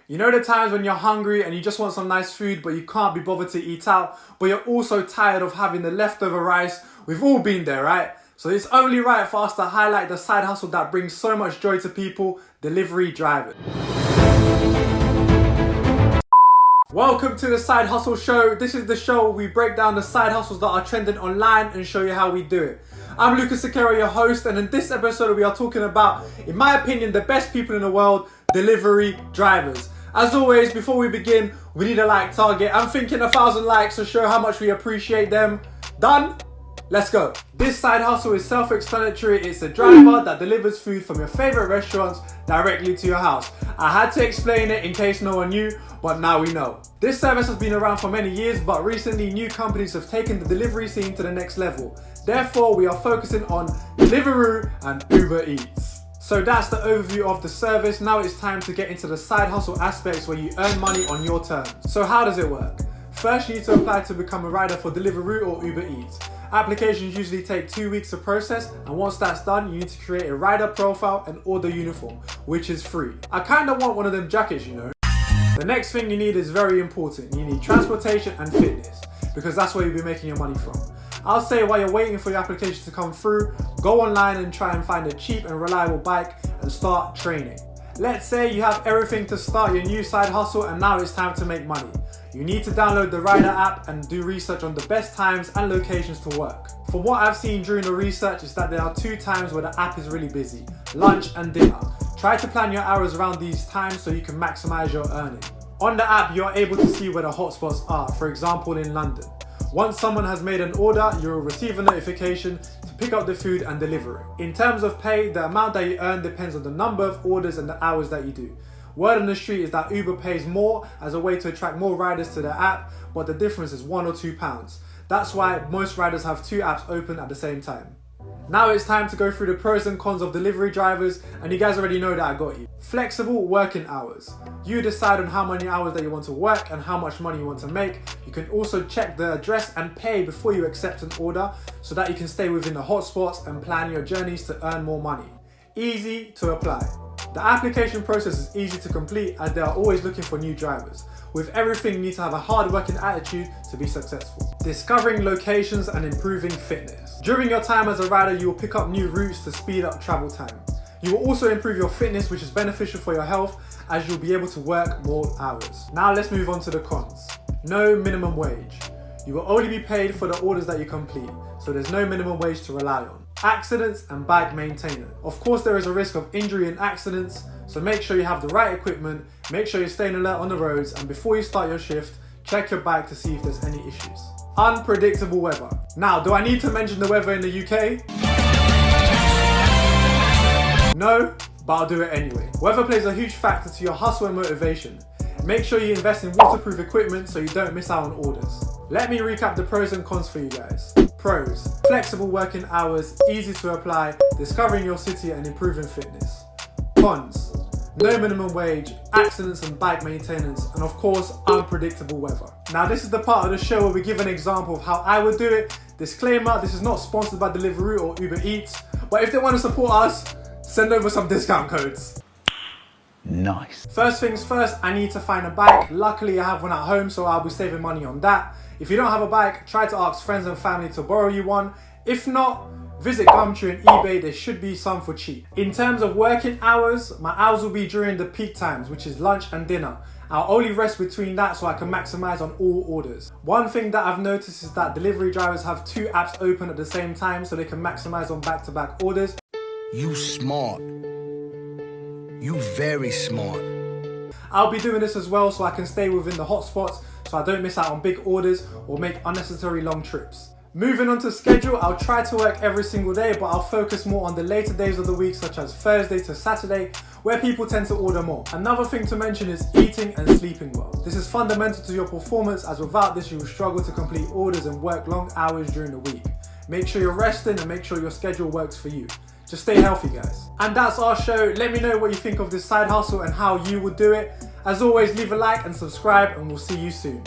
You know the times when you're hungry and you just want some nice food but you can't be bothered to eat out, but you're also tired of having the leftover rice? We've all been there, right? So it's only right for us to highlight the side hustle that brings so much joy to people: delivery drivers. Welcome to the Side Hustle Show. This is the show where we break down the side hustles that are trending online and show you how we do it. I'm Lucas Sakero, your host, and in this episode we are talking about, in my opinion, the best people in the world: delivery drivers. As always, before we begin, we need a like target. I'm thinking 1,000 likes to show how much we appreciate them. Done? Let's go. This side hustle is self-explanatory. It's a driver that delivers food from your favorite restaurants directly to your house. I had to explain it in case no one knew, but now we know. This service has been around for many years, but recently new companies have taken the delivery scene to the next level. Therefore, we are focusing on Deliveroo and Uber Eats. So that's the overview of the service. Now it's time to get into the side hustle aspects where you earn money on your terms. So how does it work? First, you need to apply to become a rider for Deliveroo or Uber Eats. Applications usually take 2 weeks to process, and once that's done, you need to create a rider profile and order uniform, which is free. I kind of want one of them jackets, you know. The next thing you need is very important. You need transportation and fitness, because that's where you'll be making your money from. I'll say while you're waiting for your application to come through, go online and try and find a cheap and reliable bike and start training. Let's say you have everything to start your new side hustle and now it's time to make money. You need to download the Rider app and do research on the best times and locations to work. From what I've seen during the research is that there are 2 times where the app is really busy: lunch and dinner. Try to plan your hours around these times so you can maximize your earning. On the app, you're able to see where the hotspots are, for example in London. Once someone has made an order, you'll receive a notification to pick up the food and deliver it. In terms of pay, the amount that you earn depends on the number of orders and the hours that you do. Word on the street is that Uber pays more as a way to attract more riders to their app, but the difference is £1 or £2. That's why most riders have 2 apps open at the same time. Now it's time to go through the pros and cons of delivery drivers, and you guys already know that I got you. Flexible working hours. You decide on how many hours that you want to work and how much money you want to make. You can also check the address and pay before you accept an order so that you can stay within the hotspots and plan your journeys to earn more money. Easy to apply. The application process is easy to complete as they are always looking for new drivers. With everything, you need to have a hard-working attitude to be successful. Discovering locations and improving fitness. During your time as a rider, you will pick up new routes to speed up travel time. You will also improve your fitness, which is beneficial for your health as you'll be able to work more hours. Now let's move on to the cons. No minimum wage. You will only be paid for the orders that you complete, so there's no minimum wage to rely on. Accidents and bike maintenance. Of course, there is a risk of injury and accidents, so make sure you have the right equipment, make sure you're staying alert on the roads, and before you start your shift, check your bike to see if there's any issues. Unpredictable weather. Now, do I need to mention the weather in the UK? No, but I'll do it anyway. Weather plays a huge factor to your hustle and motivation. Make sure you invest in waterproof equipment so you don't miss out on orders. Let me recap the pros and cons for you guys. Pros: flexible working hours, easy to apply, discovering your city and improving fitness. Cons: no minimum wage, accidents and bike maintenance, and of course, unpredictable weather. Now this is the part of the show where we give an example of how I would do it. Disclaimer, this is not sponsored by Deliveroo or Uber Eats, but if they want to support us, send over some discount codes. Nice. First things first, I need to find a bike. Luckily I have one at home, so I'll be saving money on that. If you don't have a bike, try to ask friends and family to borrow you one. If not, visit Gumtree and eBay, there should be some for cheap. In terms of working hours, my hours will be during the peak times, which is lunch and dinner. I'll only rest between that so I can maximize on all orders. One thing that I've noticed is that delivery drivers have 2 apps open at the same time so they can maximize on back-to-back orders. You smart. You very smart. I'll be doing this as well so I can stay within the hotspots so I don't miss out on big orders or make unnecessary long trips. Moving on to schedule, I'll try to work every single day, but I'll focus more on the later days of the week, such as Thursday to Saturday, where people tend to order more. Another thing to mention is eating and sleeping well. This is fundamental to your performance, as without this you will struggle to complete orders and work long hours during the week. Make sure you're resting and make sure your schedule works for you. Just stay healthy, guys. And that's our show. Let me know what you think of this side hustle and how you would do it. As always, leave a like and subscribe, and we'll see you soon.